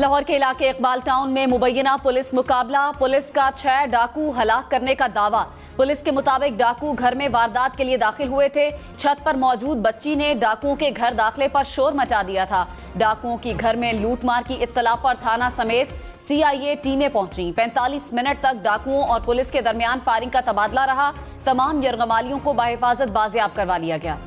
लाहौर के इलाके इकबाल टाउन में मुबैना पुलिस मुकाबला, पुलिस का 6 डाकू हलाक करने का दावा। पुलिस के मुताबिक डाकू घर में वारदात के लिए दाखिल हुए थे। छत पर मौजूद बच्ची ने डाकुओं के घर दाखिले पर शोर मचा दिया था। डाकुओं की घर में लूटमार की इत्तला पर थाना समेत CIA टीमें पहुंची। 45 मिनट तक डाकुओं और पुलिस के दरमियान फायरिंग का तबादला रहा। तमाम यरगमालियों को बाहिफाजत बाजियाब करवा लिया गया।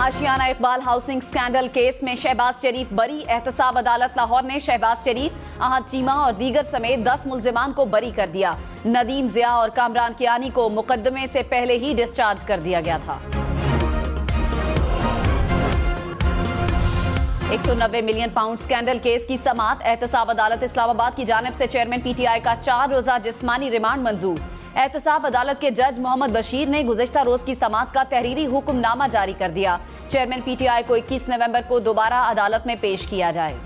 आशियाना इकबाल हाउसिंग स्कैंडल केस में शहबाज शरीफ बरी। एहतसाब अदालत लाहौर ने शहबाज शरीफ, अहद चीमा और दीगर समेत 10 मुल्जिमान को बरी कर दिया। नदीम जिया और कामरान कियानी को मुकदमे से पहले ही डिस्चार्ज कर दिया गया था। 190 मिलियन पाउंड स्कैंडल केस की समाअत। एहतसाब अदालत इस्लामाबाद की जानिब से चेयरमैन PTI का 4 रोजा जिस्मानी रिमांड मंजूर। एहतसाब अदालत के जज मोहम्मद बशीर ने गुज़िश्ता रोज की समाअत का तहरीरी हुक्मनामा जारी कर दिया। चेयरमैन PTI को 21 नवंबर को दोबारा अदालत में पेश किया जाए।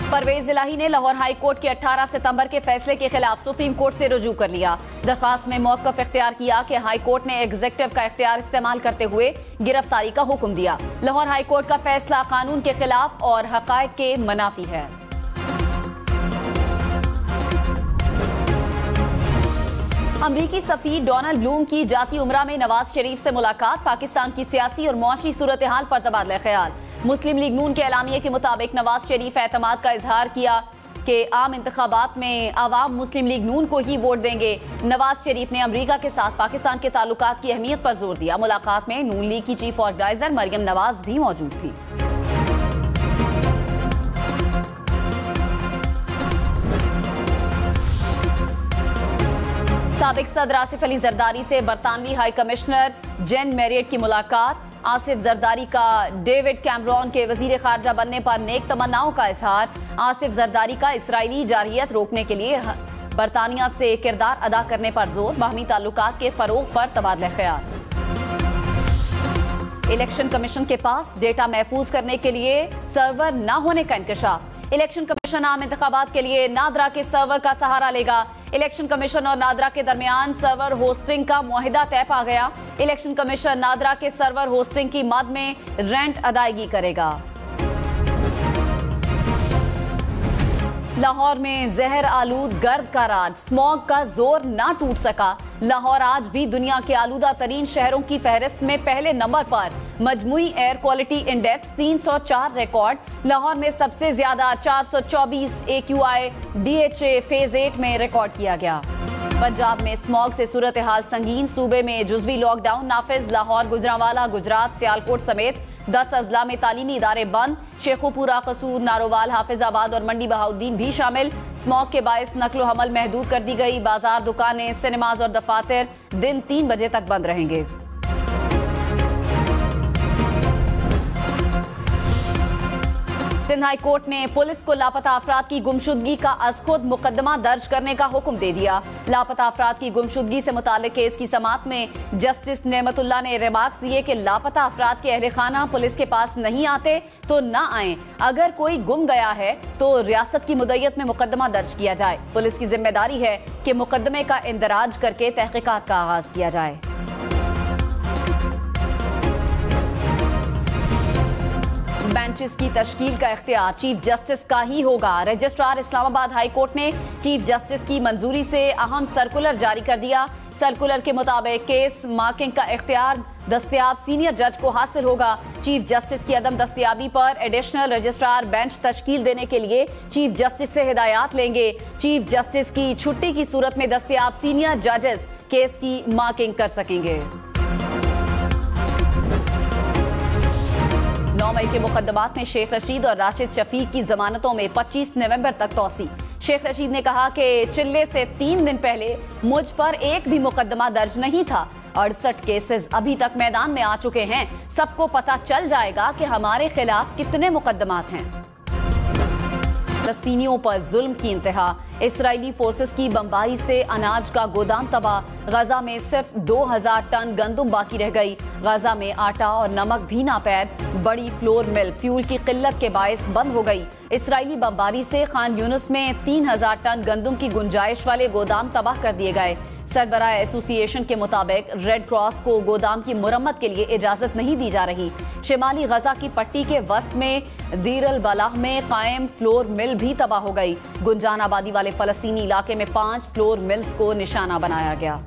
परवेज इलाही ने लाहौर हाई कोर्ट के 18 सितंबर के फैसले के खिलाफ सुप्रीम कोर्ट से रुजू कर लिया। दरखास्त में मौक़िफ़ इख्तियार किया कि हाई कोर्ट ने एग्जीक्यूटिव का इख्तियार इस्तेमाल करते हुए गिरफ्तारी का हुक्म दिया। लाहौर हाई कोर्ट का फैसला कानून के खिलाफ और हक़ाइक़ के मुनाफी है। अमरीकी सफ़ीर डोनाल्ड ब्लूम की जाती उमरा में नवाज शरीफ से मुलाकात। पाकिस्तान की सियासी और मुआशी सूरत हाल पर तबादला ख्याल। मुस्लिम लीग नून के एलामिये के मुताबिक नवाज शरीफ एतमाद का इजहार किया कि आम इंतखाबात में आवाम मुस्लिम लीग नून को ही वोट देंगे। नवाज शरीफ ने अमरीका के साथ पाकिस्तान के ताल्लुकात की अहमियत पर जोर दिया। मुलाकात में नून लीग की चीफ ऑर्गेनाइजर मरियम नवाज भी मौजूद थी। साबिक सदर आसिफ अली जरदारी से बरतानवी हाई कमिश्नर जेन मैरियट की मुलाकात। आसिफ जरदारी का डेविड कैमरॉन के वजीर खारजा बनने पर नेक तमन्नाओं का इजहार। आसिफ जरदारी का इसराइली जारहियत रोकने के लिए बरतानिया से किरदार अदा करने पर जोर। बाहमी ताल्लुकात के फरोग पर तबादला ख्याल। इलेक्शन कमीशन के पास डेटा महफूज करने के लिए सर्वर न होने का इंकशाफ। इलेक्शन कमीशन आम इंतखाबात के लिए नादरा के सर्वर का सहारा लेगा। इलेक्शन कमीशन और नादरा के दरमियान सर्वर होस्टिंग का मुआहिदा तय पा गया। इलेक्शन कमीशन नादरा के सर्वर होस्टिंग की मद में रेंट अदायगी करेगा। लाहौर में जहर आलूद गर्द का राज, स्मॉग का जोर ना टूट सका। लाहौर आज भी दुनिया के आलूदा तरीन शहरों की फहरिस्त में पहले नंबर पर। मजमुई air quality index 304 record. Lahore में सबसे ज्यादा 424 AQI DHA फेज 8 में रिकॉर्ड किया गया। पंजाब में स्मॉग से सूरत हाल संगीन। सूबे में जुज़वी लॉकडाउन नाफिज। लाहौर, गुजरांवाला, गुजरात, सियालकोट समेत 10 अजला में तालीमी इदारे बंद। शेखुपुरा, कसूर, नारोवाल, हाफिजाबाद और मंडी बहाउद्दीन भी शामिल। स्मॉग के बायस नकलो हमल महदूद कर दी गई। बाजार, दुकानें, सिनेमाज और दफातर दिन 3 बजे तक बंद रहेंगे। सिंध हाई कोर्ट ने पुलिस को लापता अफराद की गुमशुदगी का अज खुद मुकदमा दर्ज करने का हुक्म दे दिया। लापता अफराद की गुमशुदगी से मुताल्लिक केस की समाअत में जस्टिस नेमतुल्लाह ने रिमार्क्स दिए कि लापता अफराद के अहले खाना पुलिस के पास नहीं आते तो ना आए। अगर कोई गुम गया है तो रियासत की मुद्दत में मुकदमा दर्ज किया जाए। पुलिस की जिम्मेदारी है कि मुकदमे का इंदराज करके तहकीकात का आगाज किया जाए। बेंचेस की तश्कील का इख्तियार चीफ जस्टिस का ही होगा। रजिस्ट्रार इस्लामाबाद हाई कोर्ट ने चीफ जस्टिस की मंजूरी से अहम सर्कुलर जारी कर दिया। सर्कुलर के मुताबिक केस मार्किंग का इख्तियार दस्तयाब सीनियर जज को हासिल होगा। चीफ जस्टिस की अदम दस्तयाबी पर एडिशनल रजिस्ट्रार बेंच तश्कील देने के लिए चीफ जस्टिस से हिदायत लेंगे। चीफ जस्टिस की छुट्टी की सूरत में दस्तयाब सीनियर जजेस केस की मार्किंग कर सकेंगे। 9 मई के मुकदमात में शेख रशीद और राशिद शफीक की जमानतों में 25 नवंबर तक तौसी। शेख रशीद ने कहा कि चिल्ले से 3 दिन पहले मुझ पर एक भी मुकदमा दर्ज नहीं था। 68 केसेस अभी तक मैदान में आ चुके हैं। सबको पता चल जाएगा कि हमारे खिलाफ कितने मुकदमात हैं। फलस्तीनियों पर जुल्म की इंतहा। इस्राएली फोर्सेस की बमबारी से अनाज का गोदाम तबाह। गजा में सिर्फ 2000 टन गंदुम बाकी रह गई। गजा में आटा और नमक भी नापैद। बड़ी फ्लोर मिल फ्यूल की किल्लत के बायस बंद हो गई। इस्राएली बमबारी से खान यूनुस में 3000 टन गंदुम की गुंजाइश वाले गोदाम तबाह कर दिए गए। सरबराह एसोसिएशन के मुताबिक रेड क्रॉस को गोदाम की मुरम्मत के लिए इजाजत नहीं दी जा रही। शिमाली गजा की पट्टी के वस्त में दीर अल बलाह में कायम फ्लोर मिल भी तबाह हो गई। गुंजान आबादी वाले फलस्तीनी इलाके में 5 फ्लोर मिल्स को निशाना बनाया गया।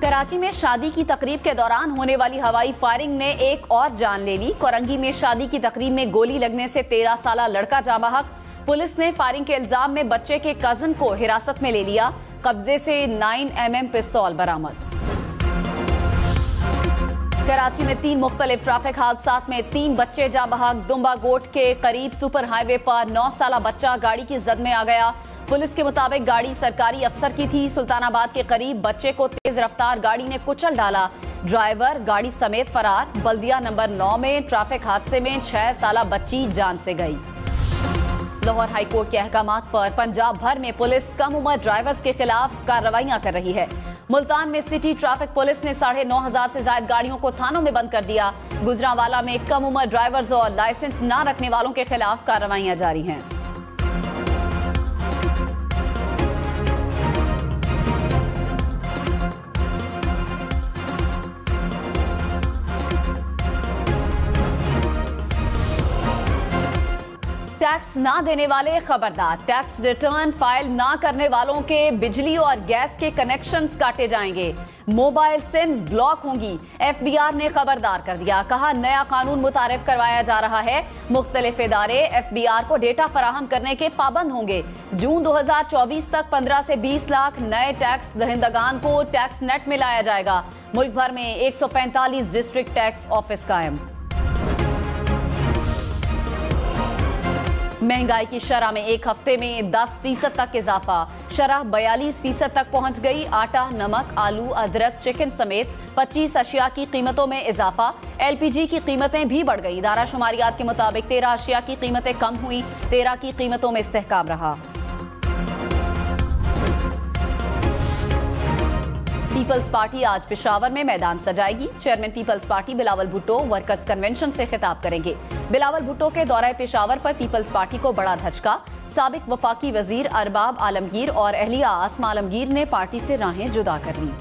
कराची में शादी की तकरीब के दौरान होने वाली हवाई फायरिंग ने एक और जान ले ली। कोरंगी में शादी की तकरीब में गोली लगने से 13 साला लड़का जाँ बहक। पुलिस ने फायरिंग के इल्जाम में बच्चे के कजन को हिरासत में ले लिया। कब्जे से 9mm पिस्तौल बरामद। कराची में 3 मुख्तलिफ ट्रैफिक हादसात में 3 बच्चे जाँ बहक। दुम्बा गोट के करीब सुपर हाईवे पर 9 साला बच्चा गाड़ी की जद में आ गया। पुलिस के मुताबिक गाड़ी सरकारी अफसर की थी। सुल्तानाबाद के करीब बच्चे को तेज रफ्तार गाड़ी ने कुचल डाला। ड्राइवर गाड़ी समेत फरार। बल्दिया नंबर 9 में ट्रैफिक हादसे में 6 साला बच्ची जान से गई। लाहौर हाईकोर्ट के अहकामात पर पंजाब भर में पुलिस कम उम्र ड्राइवर्स के खिलाफ कार्रवाइयां कर रही है। मुल्तान में सिटी ट्रैफिक पुलिस ने 9,500 से ज्यादा गाड़ियों को थानों में बंद कर दिया। गुजरांवाला में कम उम्र ड्राइवर्स और लाइसेंस न रखने वालों के खिलाफ कार्रवाइयां जारी हैं। टैक्स ना देने वाले खबरदार। टैक्स रिटर्न फाइल ना करने वालों के बिजली और गैस के कनेक्शंस काटे जाएंगे। मोबाइल सिम्स ब्लॉक होंगी। एफबीआर ने खबरदार कर दिया। कहा नया कानून मुतारिफ करवाया जा रहा है। मुख्तलिफ इदारे एफबीआर को डेटा फराहम करने के पाबंद होंगे। जून 2024 तक 15 से 20 लाख नए टैक्स दहिंदगान को टैक्स नेट में लाया जाएगा। मुल्क भर में 145 डिस्ट्रिक्ट टैक्स ऑफिस कायम। महंगाई की शरह में एक हफ्ते में 10% तक इजाफा। शरह 42% तक पहुंच गई। आटा, नमक, आलू, अदरक, चिकन समेत 25 अशिया की कीमतों में इजाफा। एलपीजी की कीमतें भी बढ़ गई। इदारा शुमारियात के मुताबिक 13 अशिया की कीमतें कम हुई। 13 की कीमतों में इस्तेहकाम रहा। पीपल्स पार्टी आज पेशावर में मैदान सजाएगी। Chairman peoples party Bilawal Bhutto workers convention से खिताब करेंगे। बिलावल भुट्टो के दौरे पेशावर पर पीपल्स पार्टी को बड़ा धचका। साबिक वफाकी वजीर अरबाब आलमगीर और अहलिया आसमा आलमगीर ने पार्टी से राहें जुदा कर ली।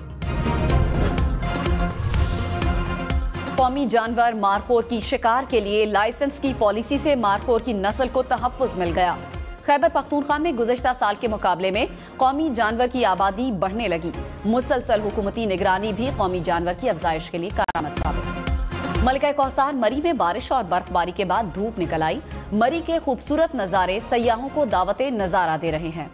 कौमी जानवर मारखोर की शिकार के लिए लाइसेंस की पॉलिसी से मारखोर की नस्ल को तहफ्फुज मिल गया। खैबर पख्तूनख्वा में गुज़श्ता साल के मुकाबले में कौमी जानवर की आबादी बढ़ने लगी। मुसलसल हुकूमती निगरानी भी कौमी जानवर की अफजाइश के लिए कारआमद साबित। मलिका कौसार मरी में बारिश और बर्फबारी के बाद धूप निकल आई। मरी के खूबसूरत नज़ारे सयाहों को दावते नजारा दे रहे हैं।